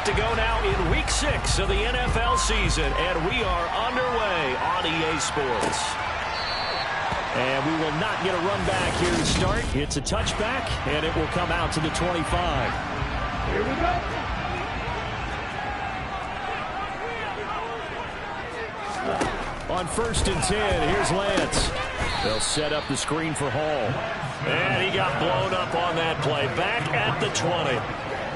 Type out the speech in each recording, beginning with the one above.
to go now in Week 6 of the NFL season, and we are underway on EA Sports. And we will not get a run back here to start. It's a touchback, and it will come out to the 25. Here we go. On 1st and 10, here's Lance. They'll set up the screen for Hall. And he got blown up on that play. Back at the 20.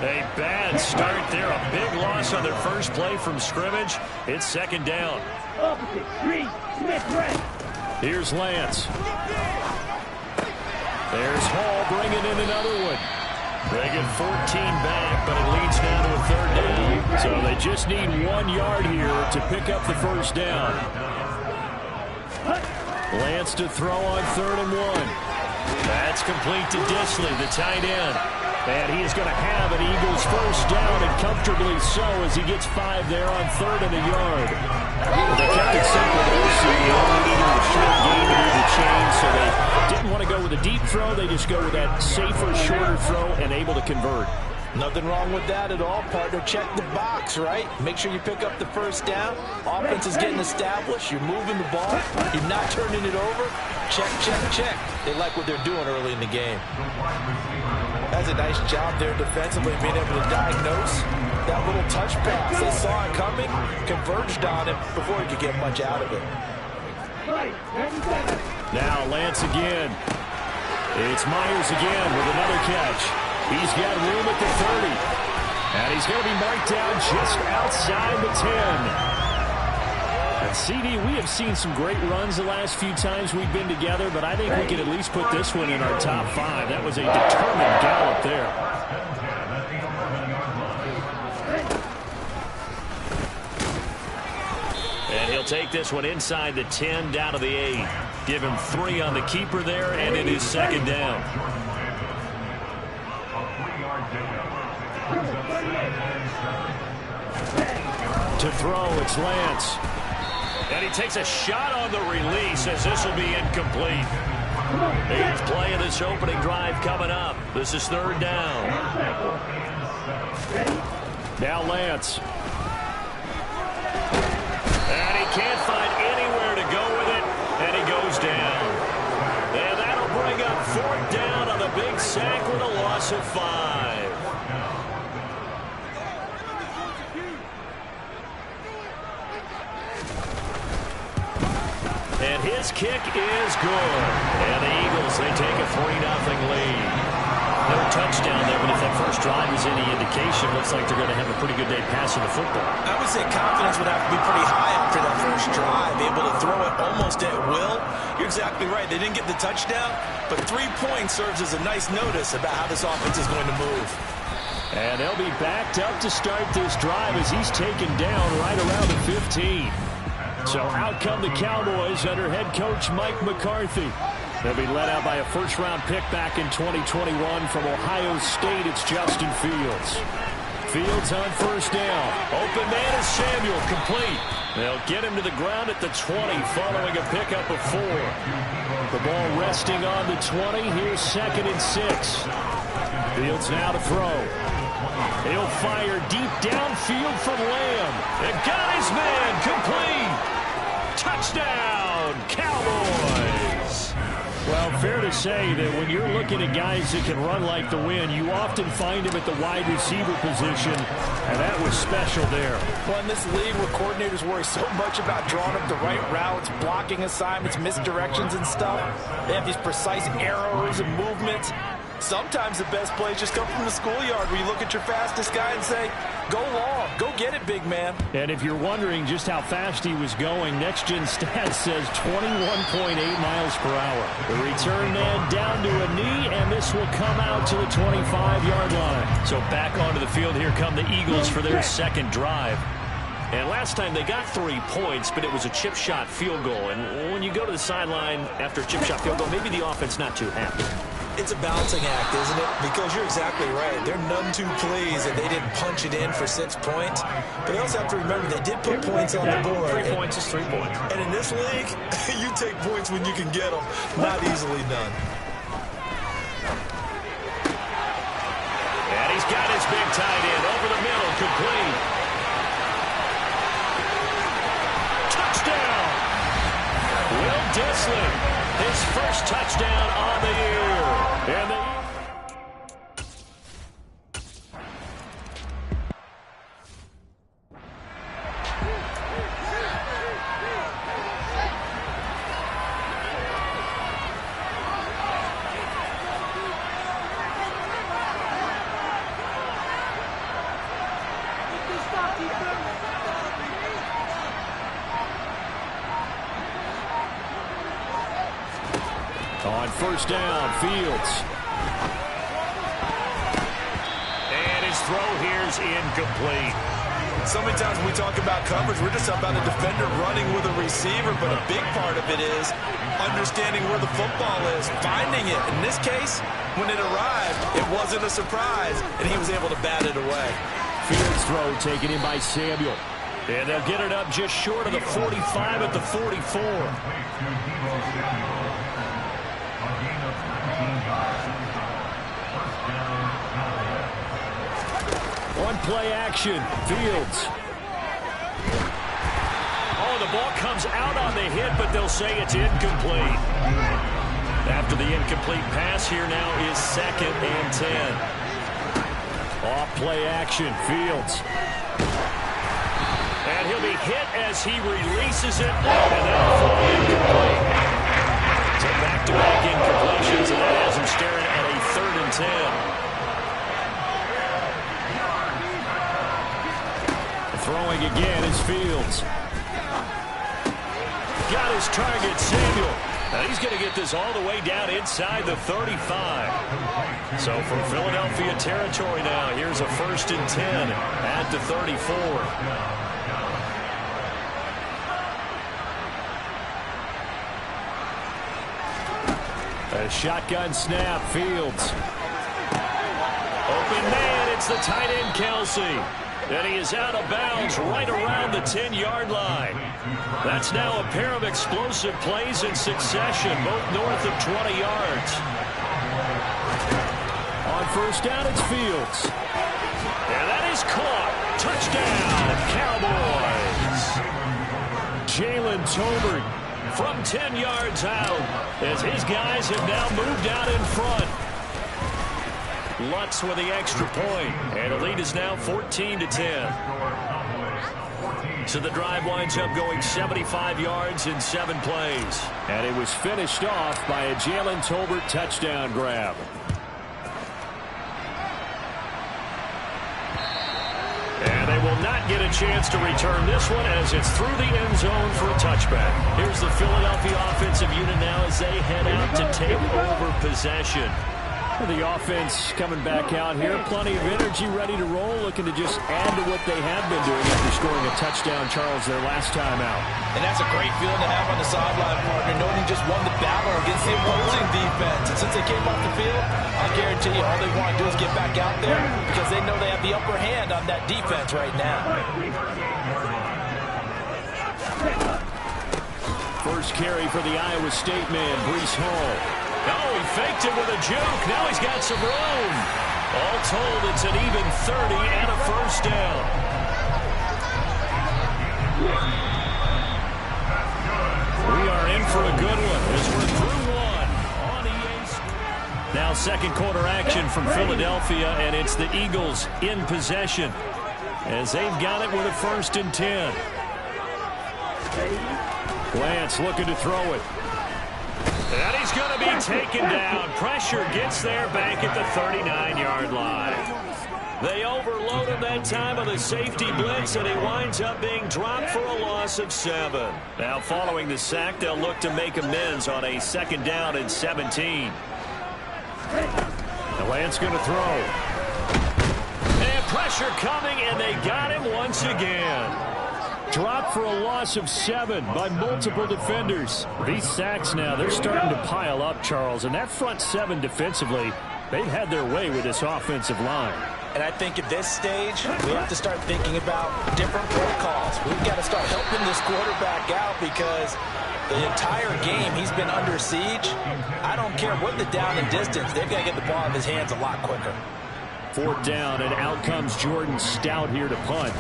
A bad start there. A big loss on their first play from scrimmage. It's 2nd down. Opposite, Green, Smith, right. Here's Lance. There's Hall bringing in another one. They get 14 back, but it leads now to a 3rd down. So they just need 1 yard here to pick up the 1st down. Lance to throw on 3rd and 1. That's complete to Disley, the tight end. And he is going to have an Eagles 1st down, and comfortably so, as he gets 5 there on 3rd and a yard. They kept it simple there, so they only needed a short game to move the chain, so they didn't want to go with a deep throw. They just go with that safer, shorter throw and able to convert. Nothing wrong with that at all, partner. Check the box, right? Make sure you pick up the 1st down. Offense is getting established. You're moving the ball. You're not turning it over. Check, check, check. They like what they're doing early in the game. That's a nice job there defensively, being able to diagnose that little touch pass. They saw it coming, converged on it before he could get much out of it. Now Lance again. It's Myers again with another catch. He's got room at the 30. And he's going to be marked down just outside the 10. And CD, we have seen some great runs the last few times we've been together, but I think we can at least put this one in our top 5. That was a determined gallop there. And he'll take this one inside the 10 down to the 8. Give him 3 on the keeper there, and it is 2nd down. To throw, it's Lance. And he takes a shot on the release as this will be incomplete. 8th play of this opening drive coming up. This is 3rd down. Now Lance. And he can't find anywhere to go with it, and he goes down. And that'll bring up 4th down on the big sack with a loss of 5. And his kick is good. And the Eagles, they take a 3-0 lead. No touchdown there, but if that first drive is any indication, looks like they're going to have a pretty good day passing the football. I would say confidence would have to be pretty high after that first drive, able to throw it almost at will. You're exactly right. They didn't get the touchdown, but 3 points serves as a nice notice about how this offense is going to move. And they'll be backed up to start this drive as he's taken down right around the 15. So out come the Cowboys under head coach Mike McCarthy. They'll be led out by a first-round pick back in 2021 from Ohio State. It's Justin Fields. Fields on 1st down. Open man is Samuel, complete. They'll get him to the ground at the 20 following a pickup of 4. The ball resting on the 20. Here's 2nd and 6. Fields now to throw. He'll fire deep downfield from Lamb. And got his man, complete. Touchdown, Cowboys. Well, fair to say that when you're looking at guys that can run like the wind, you often find him at the wide receiver position, and that was special there. Well, in this league where coordinators worry so much about drawing up the right routes, blocking assignments, misdirections and stuff, they have these precise arrows and movements. Sometimes the best plays just come from the schoolyard where you look at your fastest guy and say, go long, go get it, big man. And if you're wondering just how fast he was going, Next Gen Stats says 21.8 miles per hour. The return man down to a knee, and this will come out to the 25-yard line. So back onto the field, here come the Eagles for their 2nd drive. And last time they got 3 points, but it was a chip shot field goal. And when you go to the sideline after a chip shot field goal, maybe the offense not too happy. It's a balancing act, isn't it? Because you're exactly right. They're none too pleased that they didn't punch it in for 6 points. But they also have to remember they did put points on the board. 3 points is 3 points. And in this league, you take points when you can get them. Not easily done. And he's got his big tight end over the middle, complete. Touchdown! Will Dissly, his first touchdown on the year. And the on first down, Fields. And his throw here's incomplete. So many times when we talk about coverage, we're just about a defender running with a receiver, but a big part of it is understanding where the football is, finding it. In this case, when it arrived, it wasn't a surprise, and he was able to bat it away. Fields throw taken in by Samuel. And they'll get it up just short of the 45 at the 44. One play action, Fields. Oh, the ball comes out on the hit, but they'll say it's incomplete. After the incomplete pass, here now is 2nd and 10. Off play action, Fields. And he'll be hit as he releases it, and that'll throw incomplete. So back-to-back incompletions, and that has him staring at a 3rd and 10. Throwing again is Fields. Got his target, Samuel. Now he's going to get this all the way down inside the 35. So from Philadelphia territory now, here's a 1st and 10 at the 34. A shotgun snap, Fields. Open man, it's the tight end, Kelsey. And he is out of bounds right around the 10-yard line. That's now a pair of explosive plays in succession, both north of 20 yards. On first down, it's Fields. And that is caught. Touchdown, Cowboys. Jalen Tolbert from 10 yards out as his guys have now moved out in front. Lutz with the extra point, and the lead is now 14-10. So the drive winds up going 75 yards in 7 plays. And it was finished off by a Jalen Tolbert touchdown grab. And they will not get a chance to return this one as it's through the end zone for a touchback. Here's the Philadelphia offensive unit now as they head out to take over possession. The offense coming back out here. Plenty of energy, ready to roll, looking to just add to what they have been doing after scoring a touchdown, Charles, their last time out. And that's a great feeling to have on the sideline, partner, knowing you just won the battle against the opposing defense. And since they came off the field, I guarantee you all they want to do is get back out there because they know they have the upper hand on that defense right now. First carry for the Iowa State man, Breece Hall. Oh, he faked it with a juke. Now he's got some room. All told, it's an even 30 and a first down. We are in for a good one as we're through one on EA. Now second quarter action from Philadelphia, and it's the Eagles in possession as they've got it with a 1st and 10. Lance looking to throw it. And he's going to be taken down. Pressure gets there back at the 39-yard line. They overload him that time on the safety blitz, and he winds up being dropped for a loss of 7. Now following the sack, they'll look to make amends on a 2nd down and 17. And Lance going to throw. And pressure coming, and they got him once again. Dropped for a loss of 7 by multiple defenders. These sacks now, they're starting to pile up, Charles. And that front 7 defensively, they've had their way with this offensive line. And I think at this stage, we have to start thinking about different protocols. We've got to start helping this quarterback out because the entire game he's been under siege. I don't care what the down and distance, they've got to get the ball in his hands a lot quicker. 4th down, and out comes Jordan Stout here to punt.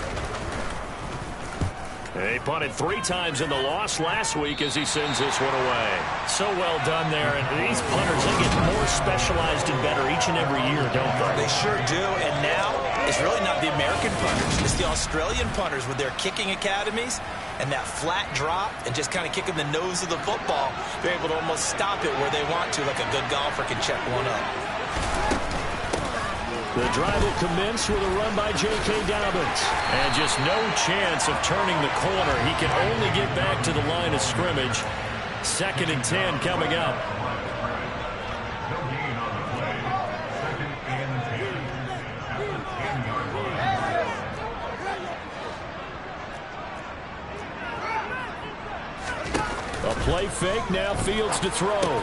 They punted 3 times in the loss last week as he sends this one away. So well done there. And these punters, they get more specialized and better each and every year, don't they? They sure do. And now it's really not the American punters. It's the Australian punters with their kicking academies and that flat drop and just kind of kicking the nose of the football. They're able to almost stop it where they want to, like a good golfer can check one up. The drive will commence with a run by J.K. Dobbins. And just no chance of turning the corner. He can only get back to the line of scrimmage. 2nd and 10 coming up. A play fake, now Fields to throw.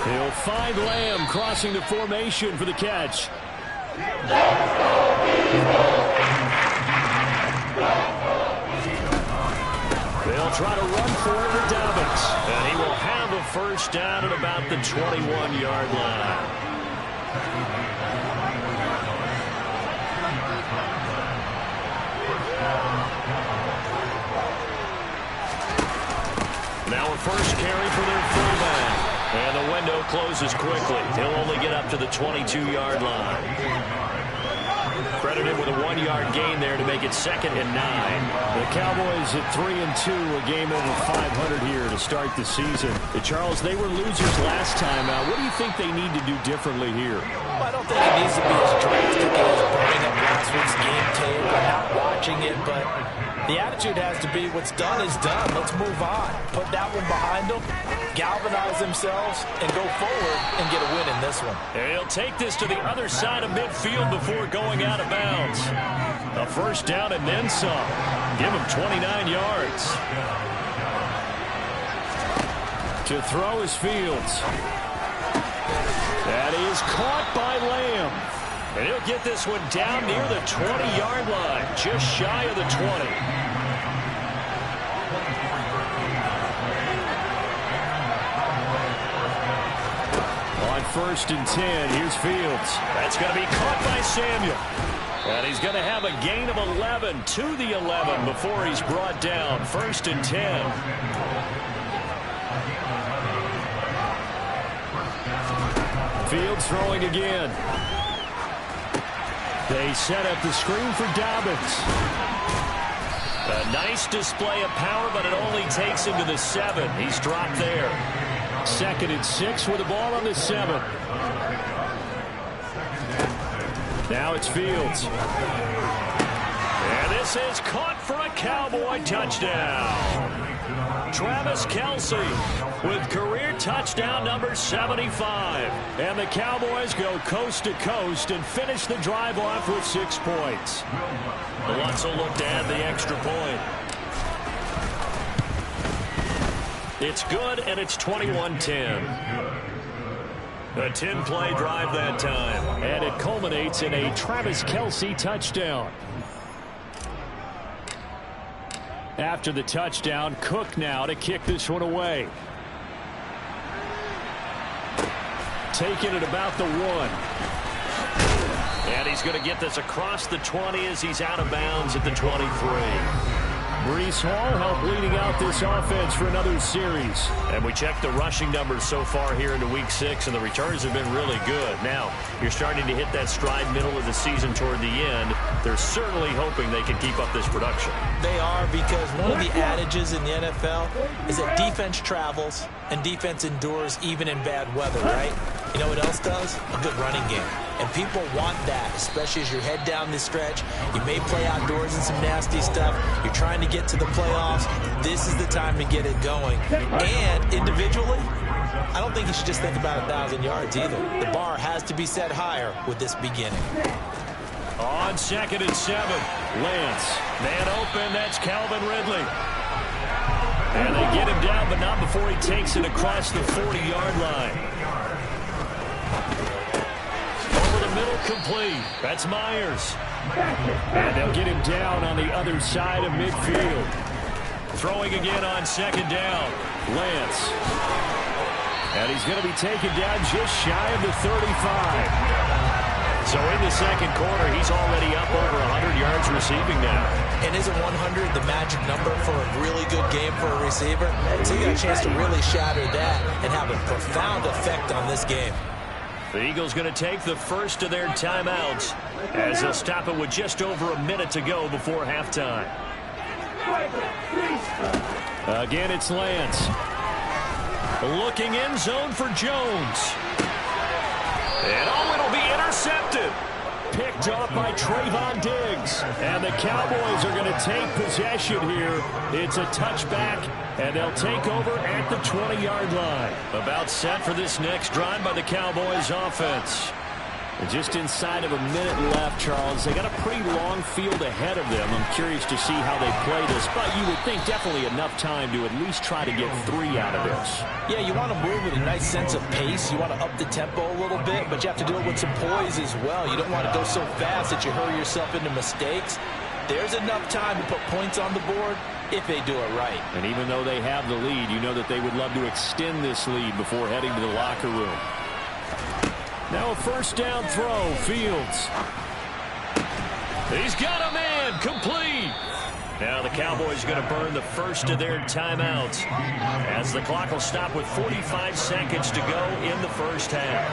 He'll find Lamb crossing the formation for the catch. They'll try to run for it with Dobbins. And he will have a 1st down at about the 21-yard line. Now a 1st carry for their fullback. And the window closes quickly. He'll only get up to the 22-yard line. Credited with a 1-yard gain there to make it 2nd and 9. The Cowboys at 3-2, a game over 500 here to start the season. Charles, they were losers last time out. What do you think they need to do differently here? Well, I don't think it needs to be as drastic as burning up last week's game tape or not watching it, but the attitude has to be what's done is done. Let's move on. Put that one behind them, galvanize themselves, and go forward and get a win in this one. And he'll take this to the other side of midfield before going out of bounds. A 1st down and then some. Give him 29 yards. To throw is Fields. That is caught by Lamb. And he'll get this one down near the 20-yard line, just shy of the 20. On 1st and 10, here's Fields. That's going to be caught by Samuel. And he's going to have a gain of 11 to the 11 before he's brought down. 1st and 10. Fields throwing again. They set up the screen for Dobbins. A nice display of power, but it only takes him to the 7. He's dropped there. 2nd and 6 with the ball on the 7. Now it's Fields. And this is caught for a Cowboy touchdown. Travis Kelce with career touchdown number 75. And the Cowboys go coast to coast and finish the drive off with 6 points. Lutz will look to add the extra point. It's good, and it's 21-10. A 10-play drive that time. And it culminates in a Travis Kelce touchdown. After the touchdown, Cook now to kick this one away. Taking it about the 1. And he's going to get this across the 20 as he's out of bounds at the 23. Breece Hall helped leading out this offense for another series. And we checked the rushing numbers so far here into Week 6, and the returns have been really good. Now, you're starting to hit that stride middle of the season toward the end. They're certainly hoping they can keep up this production. They are, because one of the adages in the NFL is that defense travels and defense endures even in bad weather, right? You know what else does? A good running game. And people want that, especially as you head down this stretch. You may play outdoors in some nasty stuff. You're trying to get to the playoffs. This is the time to get it going. And individually, I don't think you should just think about 1,000 yards either. The bar has to be set higher with this beginning. On 2nd and 7, Lance. Man open, that's Calvin Ridley. And they get him down, but not before he takes it across the 40-yard line. Middle complete. That's Myers. And they'll get him down on the other side of midfield. Throwing again on 2nd down. Lance. And he's going to be taken down just shy of the 35. So in the second quarter, he's already up over 100 yards receiving now. And isn't 100 the magic number for a really good game for a receiver? So you got a chance to really shatter that and have a profound effect on this game. The Eagles going to take the first of their timeouts as they'll stop it with just over a minute to go before halftime. Again, it's Lance. Looking end zone for Jones. And it'll be intercepted. Picked off by Trayvon Diggs. And the Cowboys are going to take possession here. It's a touchback, and they'll take over at the 20-yard line. About set for this next drive by the Cowboys offense. And just inside of a minute left, Charles. They got a pretty long field ahead of them. I'm curious to see how they play this, but you would think definitely enough time to at least try to get 3 out of this. Yeah, you want to move with a nice sense of pace. You want to up the tempo a little bit, but you have to do it with some poise as well. You don't want to go so fast that you hurry yourself into mistakes. There's enough time to put points on the board if they do it right. And even though they have the lead, you know that they would love to extend this lead before heading to the locker room. Now a first down throw, Fields. He's got a man, complete. Now the Cowboys are going to burn the first of their timeouts as the clock will stop with 45 seconds to go in the first half.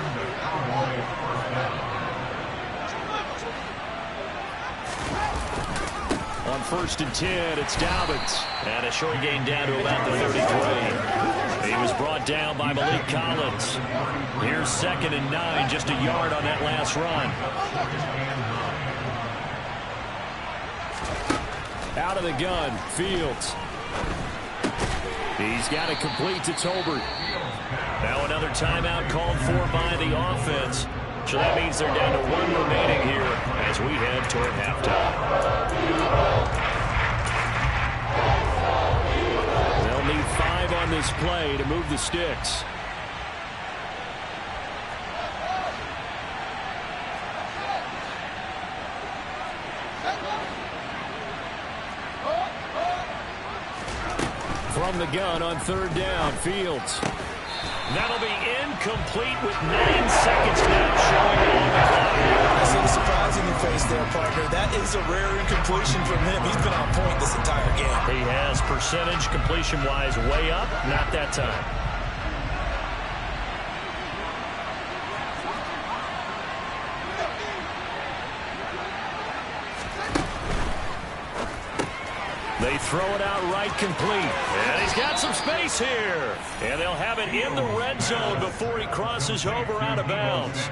On 1st and 10, it's Dobbins. And a short gain down to about the 33. He was brought down by Malik Collins. Here's 2nd and 9, just a yard on that last run. Out of the gun, Fields. He's got it complete to Tolbert. Now another timeout called for by the offense. So that means they're down to 1 remaining here as we head toward halftime. They'll need 5 on this play to move the sticks. From the gun on 3rd down, Fields. That'll be incomplete with 9 seconds now showing on the clock. I see the surprise in your face there, partner. That is a rare incompletion from him. He's been on point this entire game. He has percentage completion-wise way up. Not that time. They throw it out right complete. And he's got some space here. And they'll have it in the red zone before he crosses over out of bounds.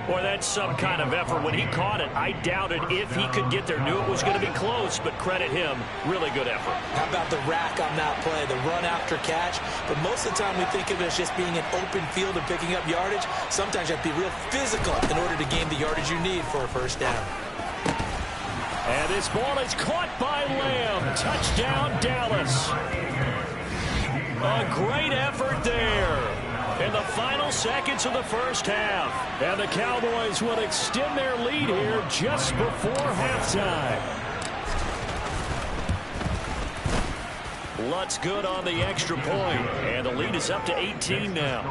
Boy, that's some kind of effort. When he caught it, I doubted if he could get there. Knew it was going to be close, but credit him. Really good effort. How about the rack on that play, the run after catch? But most of the time we think of it as just being an open field and picking up yardage. Sometimes you have to be real physical in order to gain the yardage you need for a first down. And this ball is caught by Lamb. Touchdown, Dallas. A great effort there in the final seconds of the first half. And the Cowboys will extend their lead here just before halftime. Lutz good on the extra point. And the lead is up to 18 now.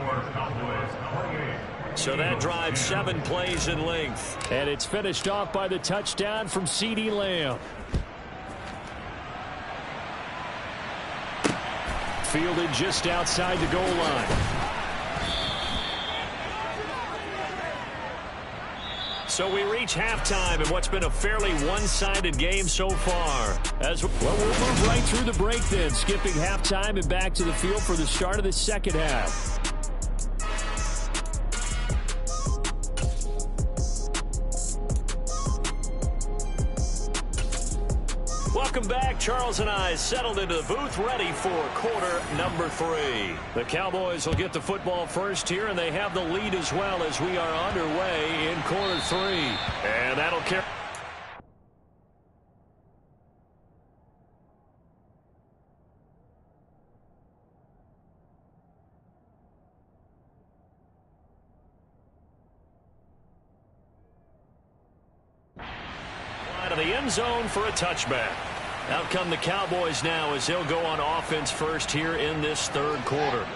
So that drives 7 plays in length. And it's finished off by the touchdown from CeeDee Lamb. Fielded just outside the goal line. So we reach halftime in what's been a fairly one-sided game so far. We'll move right through the break then, skipping halftime and back to the field for the start of the second half. Welcome back. Charles and I settled into the booth ready for quarter number 3. The Cowboys will get the football first here, and they have the lead as well as we are underway in quarter 3. And that'll carry. Out of the end zone for a touchback. Out come the Cowboys now as they'll go on offense first here in this third quarter.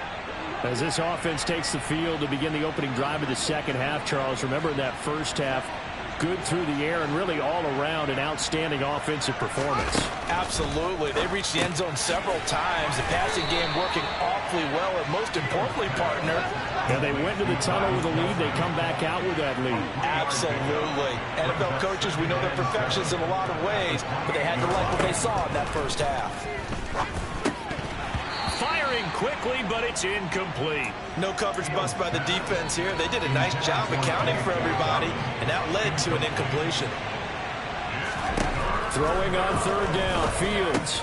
As this offense takes the field to begin the opening drive of the second half, Charles, remember in that first half, good through the air and really all around an outstanding offensive performance. Absolutely. They reached the end zone several times. The passing game working awfully well, and most importantly, partner. And they went to the tunnel with a lead. They come back out with that lead. Absolutely. NFL coaches, we know they're perfectionists in a lot of ways, but they had to like what they saw in that first half. Firing quickly, but it's incomplete. No coverage bust by the defense here. They did a nice job accounting for everybody, and that led to an incompletion. Throwing on third down, Fields.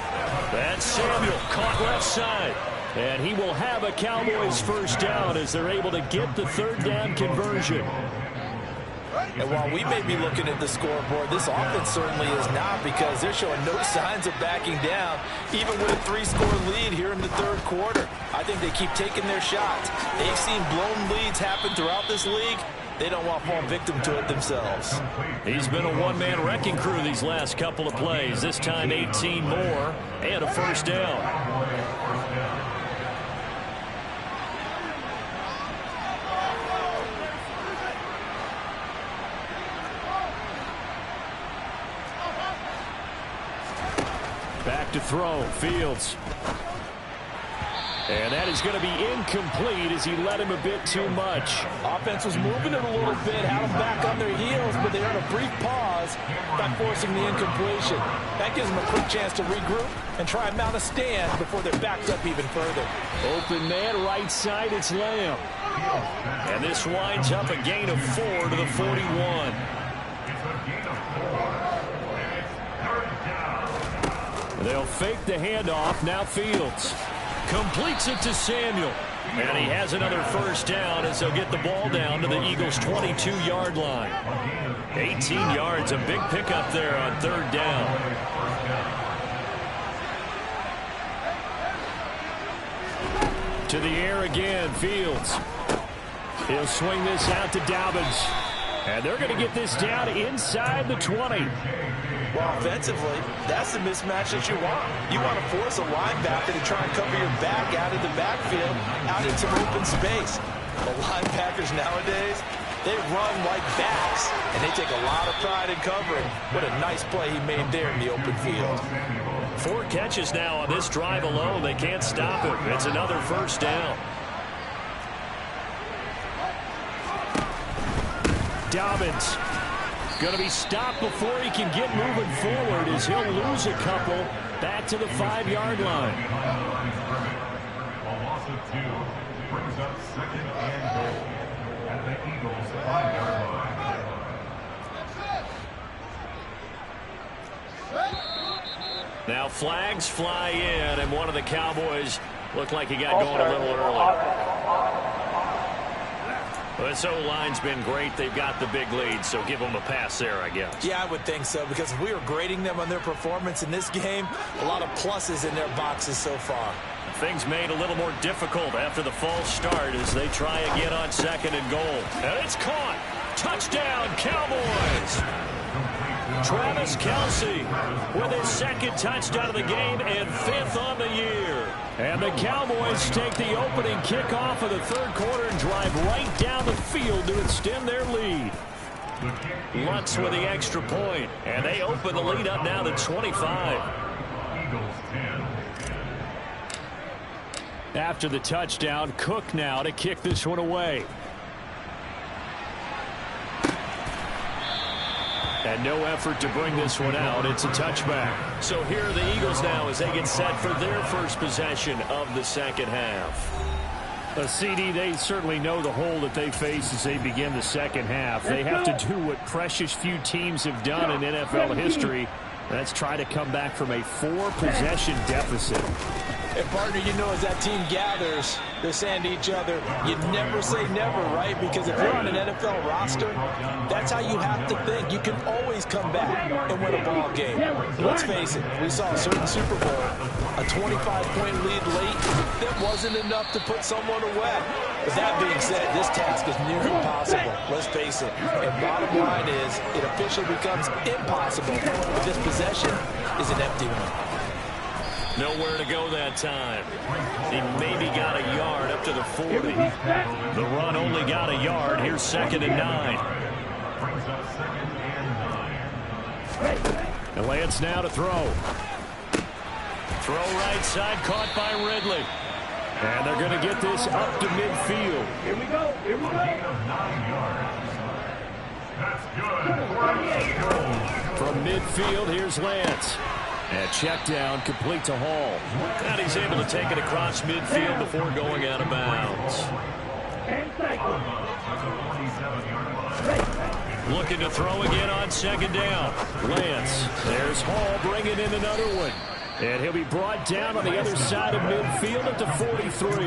That's Samuel, caught left side. And he will have a Cowboys first down as they're able to get the third down conversion. And while we may be looking at the scoreboard, this offense certainly is not, because they're showing no signs of backing down, even with a 3-score lead here in the third quarter. I think they keep taking their shots. They've seen blown leads happen throughout this league. They don't want to fall victim to it themselves. He's been a one-man wrecking crew these last couple of plays. This time 18 more and a first down. Back to throw, Fields. And that is going to be incomplete as he led him a bit too much. Offense was moving it a little bit, had them back on their heels, but they earned a brief pause by forcing the incompletion. That gives them a quick chance to regroup and try and mount a stand before they're backed up even further. Open man, right side, it's Lamb. And this winds up a gain of 4 to the 41. They'll fake the handoff. Now Fields completes it to Samuel. And he has another first down as they'll get the ball down to the Eagles' 22-yard line. 18 yards, a big pickup there on third down. To the air again, Fields. He'll swing this out to Dobbins. And they're going to get this down inside the 20. Well, offensively, that's the mismatch that you want. You want to force a linebacker to try and cover your back out of the backfield, out in some open space. The linebackers nowadays, they run like backs, and they take a lot of pride in covering. What a nice play he made there in the open field. 4 catches now on this drive alone. They can't stop him. It's another first down. Dobbins going to be stopped before he can get moving forward as he'll lose a couple back to the 5-yard line. A loss of 2 brings up second and goal at the Eagles' 5-yard line. Now flags fly in, and one of the Cowboys looked like he got going a little early. Well, this O-line's been great. They've got the big lead, so give them a pass there, I guess. Yeah, I would think so, because if we were grading them on their performance in this game, a lot of pluses in their boxes so far. Things made a little more difficult after the false start as they try again on second and goal. And it's caught. Touchdown, Cowboys. Travis Kelce with his second touchdown of the game and 5th on the year. And the Cowboys take the opening kickoff of the third quarter and drive right down the field to extend their lead. Lutz with the extra point, and they open the lead up now to 25. Eagles 10. After the touchdown, Cook now to kick this one away. And no effort to bring this one out. It's a touchback. So here are the Eagles now as they get set for their first possession of the second half. A CD, they certainly know the hole that they face as they begin the second half. They have to do what precious few teams have done in NFL history. That's try to come back from a 4-possession deficit. And, partner, you know, as that team gathers, they're saying to each other, you never say never, right? Because if you're on an NFL roster, that's how you have to think. You can always come back and win a ball game. Let's face it, we saw a certain Super Bowl, a 25-point lead late. That wasn't enough to put someone away. But that being said, this task is near impossible. Let's face it. And bottom line is, it officially becomes impossible. But this possession is an empty one. Nowhere to go that time. He maybe got a yard up to the 40. The run only got a yard. Here's 2nd and 9. Brings up 2nd and 9. And Lance now to throw. Throw right side, caught by Ridley. And they're going to get this up to midfield. Here we go. Here we A go. gain of 9 yards. That's good. From midfield, here's Lance. And check down, complete to Hall. And he's able to take it across midfield before going out of bounds. And cycle. Looking to throw again on 2nd down. Lance. There's Hall bringing in another one. And he'll be brought down on the other side of midfield at the 43.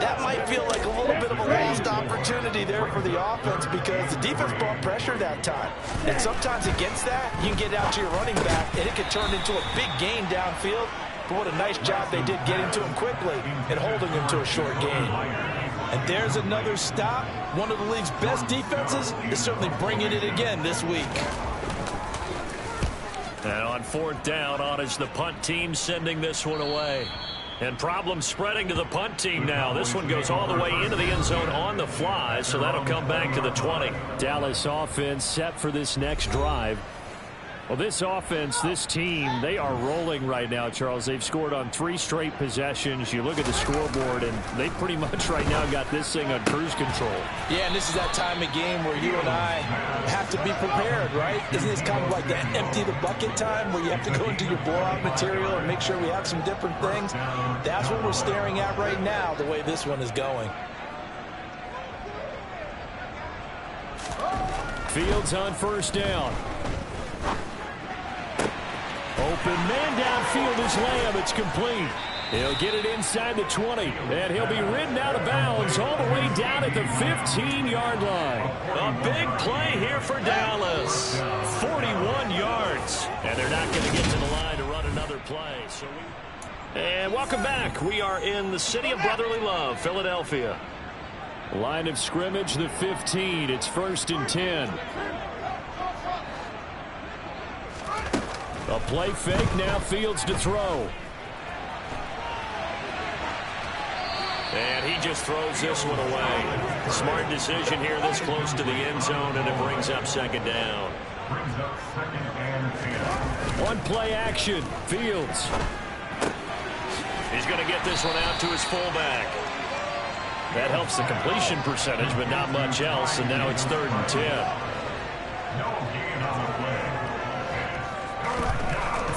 That might feel like a little bit of a lost opportunity there for the offense because the defense brought pressure that time. And sometimes against that, you can get out to your running back, and it could turn into a big gain downfield. But what a nice job they did getting to him quickly and holding him to a short gain. And there's another stop. One of the league's best defenses is certainly bringing it again this week. And on 4th down, on is the punt team sending this one away. And problems spreading to the punt team now. This one goes all the way into the end zone on the fly, so that'll come back to the 20. Dallas offense set for this next drive. Well, this offense, this team, they are rolling right now, Charles. They've scored on 3 straight possessions. You look at the scoreboard, and they pretty much right now got this thing on cruise control. Yeah, and this is that time of game where you and I have to be prepared, right? Isn't this kind of like the empty the bucket time where you have to go into your blowout material and make sure we have some different things? That's what we're staring at right now, the way this one is going. Fields on 1st down. Open man downfield is Lamb. It's complete. He'll get it inside the 20, and he'll be ridden out of bounds all the way down at the 15-yard line. A big play here for Dallas. 41 yards, and they're not going to get to the line to run another play. And welcome back. We are in the city of brotherly love, Philadelphia. Line of scrimmage, the 15. It's 1st and 10. A play fake, now Fields to throw. And he just throws this one away. Smart decision here this close to the end zone, and it brings up 2nd down. Brings up 2nd and 10. One play action, Fields. He's going to get this one out to his fullback. That helps the completion percentage, but not much else, and now it's 3rd and 10. No gain on the play.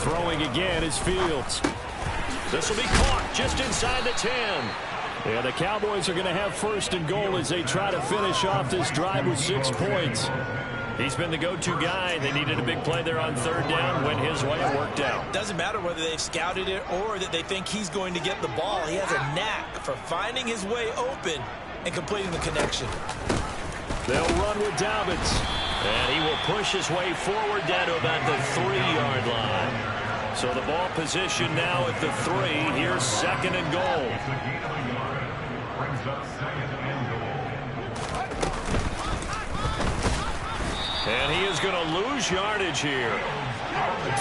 Throwing again is Fields. This will be caught just inside the 10. Yeah, the Cowboys are going to have 1st and goal as they try to finish off this drive with 6 points. He's been the go-to guy. They needed a big play there on 3rd down. Went his way, it worked out. Doesn't matter whether they've scouted it or that they think he's going to get the ball. He has a knack for finding his way open and completing the connection. They'll run with Dobbins. And he will push his way forward down to about the 3-yard line. So the ball position now at the 3. Here's 2nd and goal. Brings up 2nd and goal. And he is going to lose yardage here.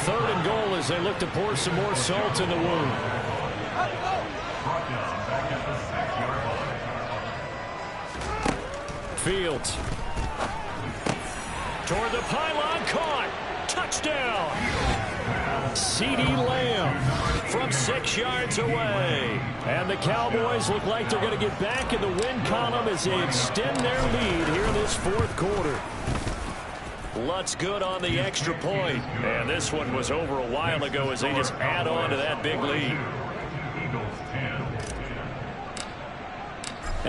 3rd and goal as they look to pour some more salt in the wound. Brought down back at the 6-yard line. Fields. Toward the pylon, caught. Touchdown. CeeDee Lamb from 6 yards away. And the Cowboys look like they're going to get back in the win column as they extend their lead here in this 4th quarter. Lutz good on the extra point. And this one was over a while ago as they just add on to that big lead. Eagles 10.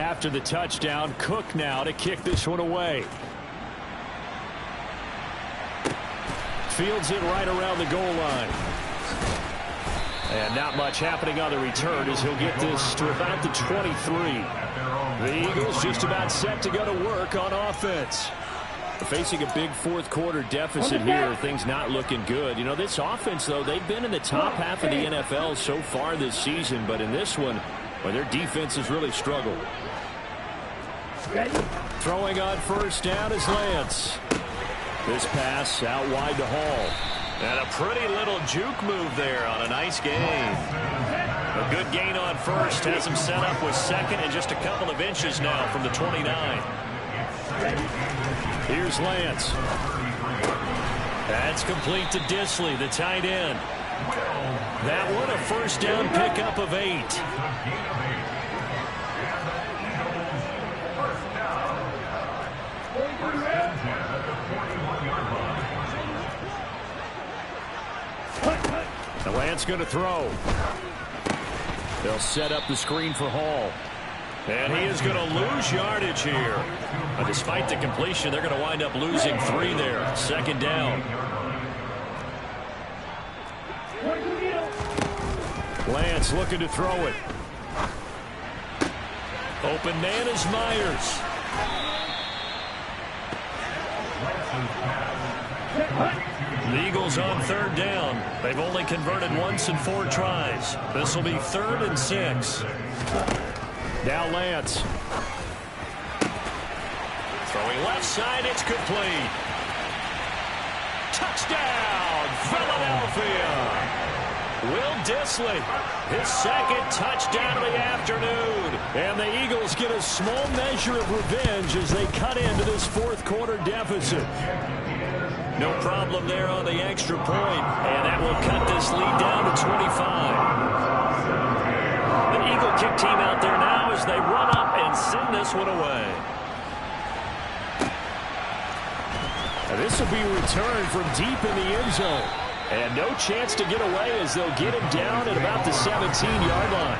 After the touchdown, Cook now to kick this one away. Fields it right around the goal line. And not much happening on the return as he'll get this to about the 23. The Eagles just about set to go to work on offense. Facing a big 4th quarter deficit here, things not looking good. You know, this offense, though, they've been in the top half of the NFL so far this season, but in this one, well, their defense has really struggled. Throwing on 1st down is Lance. This pass out wide to Hall. And a pretty little juke move there on a nice game. A good gain on first has him set up with second and just a couple of inches now from the 29. Here's Lance. That's complete to Disley, the tight end. That one a first down pickup of 8. The Lance going to throw. They'll set up the screen for Hall. And he is going to lose yardage here. Despite the completion, they're going to wind up losing 3 there. Second down. Lance looking to throw it. Open man is Myers. The Eagles on third down. They've only converted once in 4 tries. This will be 3rd and 6. Now Lance. Throwing left side, it's complete. Touchdown, Philadelphia. Will Disley, his second touchdown of the afternoon. And the Eagles get a small measure of revenge as they cut into this 4th quarter deficit. No problem there on the extra point, and that will cut this lead down to 25. The Eagle kick team out there now as they run up and send this one away. And this will be returned from deep in the end zone. And no chance to get away as they'll get him down at about the 17-yard line.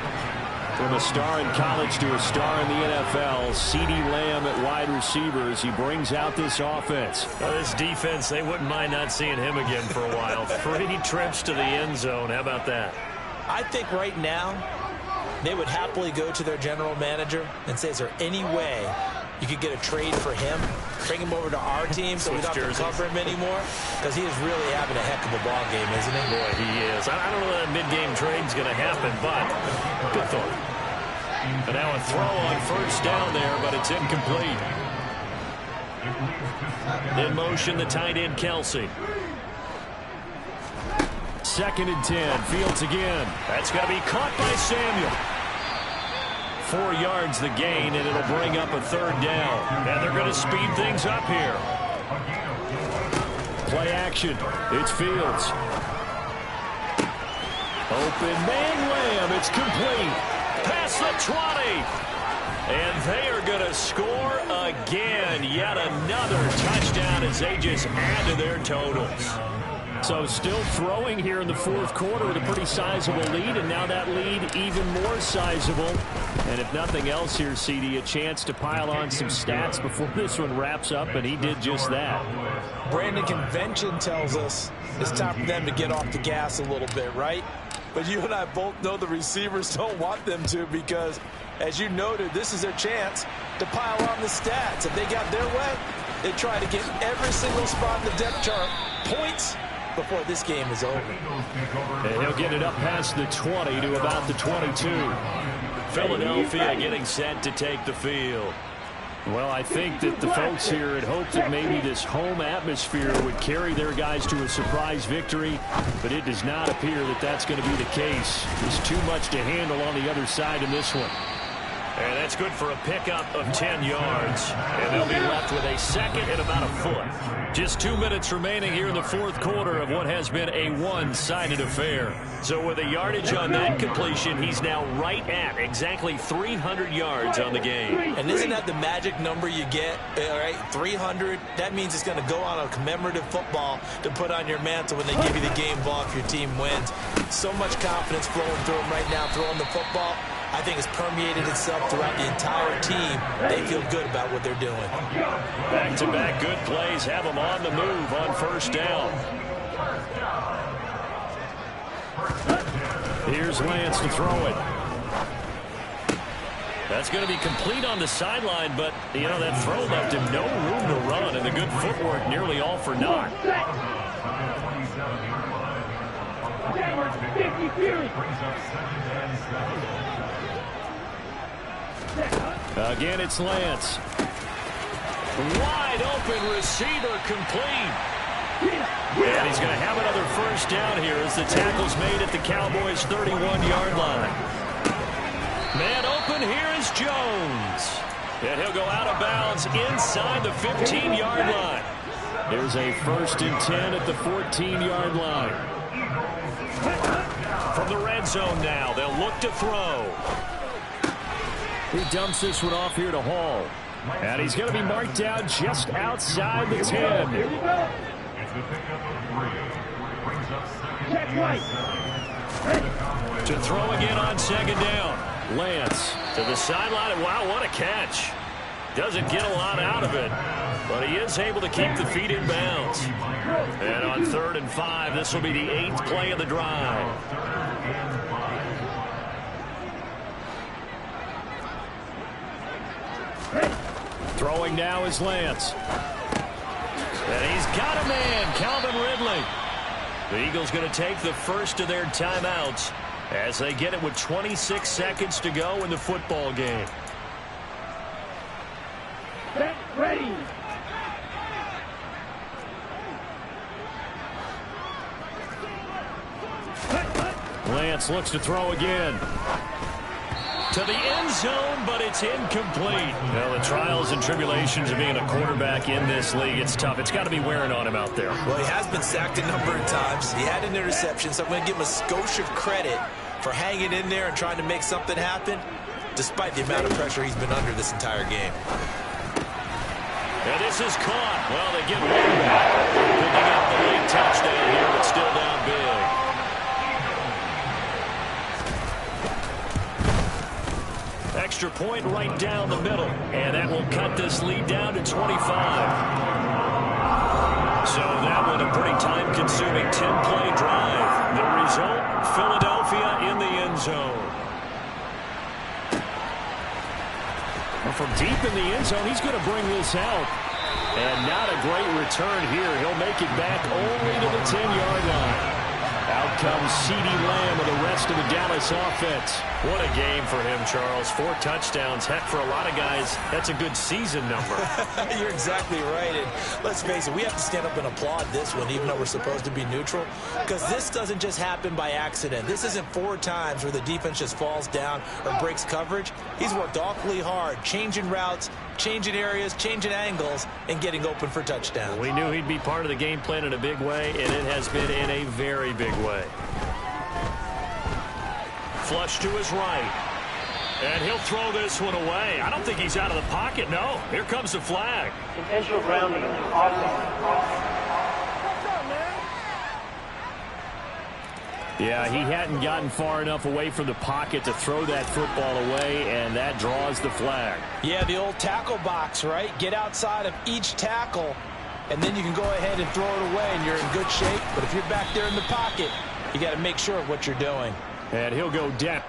From a star in college to a star in the NFL, CeeDee Lamb at wide receiver as he brings out this offense. This defense, they wouldn't mind not seeing him again for a while. 3 trips to the end zone. How about that? I think right now they would happily go to their general manager and say, is there any way you could get a trade for him, bring him over to our team so we don't have to cover him anymore? Because he is really having a heck of a ball game, isn't he? Boy, he is. I don't know that mid-game trade's going to happen, but good thought. And now a throw on first down there, but it's incomplete. In motion, the tight end, Kelsey. 2nd and 10. Fields again. That's going to be caught by Samuel. 4 yards the gain, and it'll bring up a 3rd down. And they're going to speed things up here. Play action. It's Fields. Open man Lamb. It's complete. Past the 20. And they are going to score again. Yet another touchdown as they just add to their totals. So still throwing here in the 4th quarter with a pretty sizable lead, and now that lead even more sizable. And if nothing else here, CD, a chance to pile on some stats before this one wraps up, and he did just that. Brandon, convention tells us it's time for them to get off the gas a little bit, right? But you and I both know the receivers don't want them to because, as you noted, this is their chance to pile on the stats. If they got their way, they try to get every single spot in the depth chart points before this game is over. And he'll get it up past the 20 to about the 22. Philadelphia getting set to take the field. Well, I think that the folks here had hoped that maybe this home atmosphere would carry their guys to a surprise victory, but it does not appear that that's going to be the case. There's too much to handle on the other side in this one. And that's good for a pickup of 10 yards. And they'll be left with a 2nd and about a foot. Just 2 minutes remaining here in the 4th quarter of what has been a one-sided affair. So with a yardage on that completion, he's now right at exactly 300 yards on the game. And isn't that the magic number you get? All right, 300. That means it's going to go on a commemorative football to put on your mantle when they give you the game ball if your team wins. So much confidence flowing through him right now, throwing the football. I think it's permeated itself throughout the entire team. They feel good about what they're doing. Back-to-back good plays have them on the move on first down. Here's Lance to throw it. That's going to be complete on the sideline, but, you know, that throw left him no room to run, and the good footwork nearly all for naught. Again, it's Lance. Wide open receiver complete. And he's going to have another first down here as the tackle's made at the Cowboys' 31-yard line. Man open, here is Jones. And he'll go out of bounds inside the 15-yard line. There's a 1st and 10 at the 14-yard line. From the red zone now, they'll look to throw. He dumps this one off here to Hall. And he's going to be marked down just outside the 10. It's the pickup of 3. Brings up second and 7. To throw again on 2nd down. Lance to the sideline, and wow, what a catch. Doesn't get a lot out of it, but he is able to keep the feet in bounds. And on 3rd and 5, this will be the 8th play of the drive. Throwing now is Lance. And he's got a man, Calvin Ridley. The Eagles going to take the first of their timeouts as they get it with 26 seconds to go in the football game. Set, ready. Lance looks to throw again. To the end zone, but it's incomplete. Well, the trials and tribulations of being a quarterback in this league, it's tough. It's got to be wearing on him out there. Well, he has been sacked a number of times. He had an interception, so I'm going to give him a skosh of credit for hanging in there and trying to make something happen, despite the amount of pressure he's been under this entire game. And this is caught. Well, they get one back. Picking up the late touchdown here, but still down big. Extra point right down the middle. And that will cut this lead down to 25. So that one a pretty time-consuming 10-play drive. The result, Philadelphia in the end zone. Well, from deep in the end zone, he's going to bring this out. And not a great return here. He'll make it back only to the 10-yard line. Out comes CeeDee Lamb with the rest of the Dallas offense. What a game for him, Charles. 4 touchdowns. Heck, for a lot of guys, that's a good season number. You're exactly right. And let's face it, we have to stand up and applaud this one, even though we're supposed to be neutral, because this doesn't just happen by accident. This isn't 4 times where the defense just falls down or breaks coverage. He's worked awfully hard, changing routes, changing areas, changing angles, and getting open for touchdowns. We knew he'd be part of the game plan in a big way, and it has been in a very big way. Flush to his right. And he'll throw this one away. I don't think he's out of the pocket, no. Here comes the flag. Intentional grounding. Yeah, he hadn't gotten far enough away from the pocket to throw that football away, and that draws the flag. Yeah, the old tackle box, right? Get outside of each tackle, and then you can go ahead and throw it away, and you're in good shape. But if you're back there in the pocket, you got to make sure of what you're doing. And he'll go down.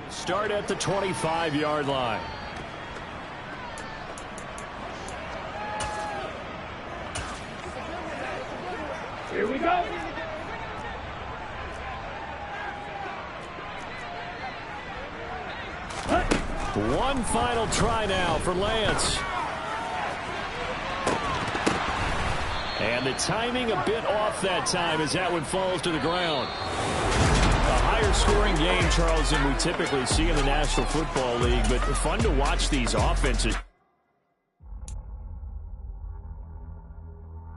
Start at the 25-yard line. Here we go. One final try now for Lance. And the timing a bit off that time as that one falls to the ground. A higher scoring game, Charles, than we typically see in the National Football League, but fun to watch these offenses.